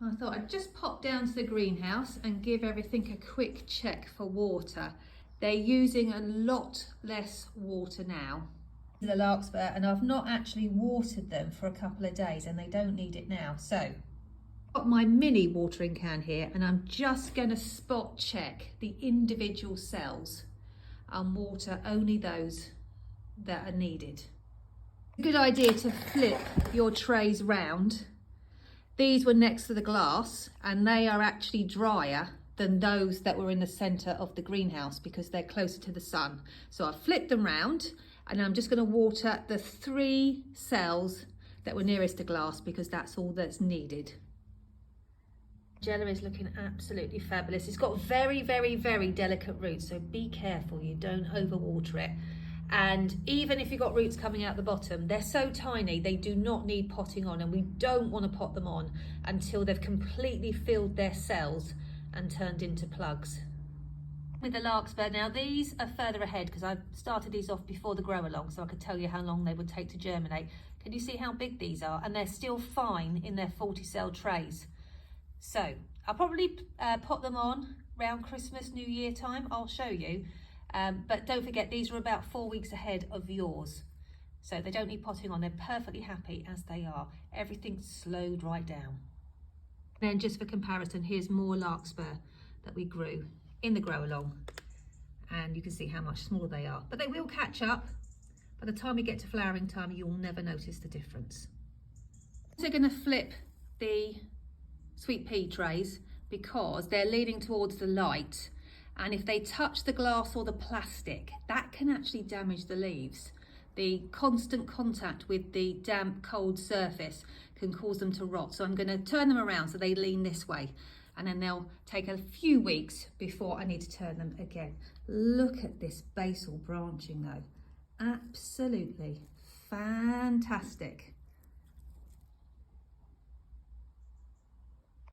I thought I'd just pop down to the greenhouse and give everything a quick check for water. They're using a lot less water now. The larkspur, and I've not actually watered them for a couple of days and they don't need it now. So I've got my mini watering can here and I'm just going to spot check the individual cells and water only those that are needed. A good idea to flip your trays round. These were next to the glass and they are actually drier than those that were in the centre of the greenhouse because they're closer to the sun. So I've flipped them round and I'm just going to water the 3 cells that were nearest to glass because that's all that's needed. Gela is looking absolutely fabulous. It's got very, very, very delicate roots, so be careful you don't overwater it. And even if you've got roots coming out the bottom, they're so tiny they do not need potting on, and we don't want to pot them on until they've completely filled their cells and turned into plugs. With the larkspur now, these are further ahead because I started these off before the grow along so I could tell you how long they would take to germinate. Can you see how big these are? And they're still fine in their 40 cell trays. So I'll probably pot them on around Christmas, New Year time. I'll show you. But don't forget, these are about 4 weeks ahead of yours. So they don't need potting on. They're perfectly happy as they are. Everything's slowed right down. Then just for comparison, here's more larkspur that we grew in the grow along. And you can see how much smaller they are. But they will catch up. By the time we get to flowering time, you'll never notice the difference. So going to flip the sweet pea trays because they're leaning towards the light. And if they touch the glass or the plastic, that can actually damage the leaves. The constant contact with the damp, cold surface can cause them to rot. So I'm going to turn them around so they lean this way. And then they'll take a few weeks before I need to turn them again. Look at this basal branching though. Absolutely fantastic.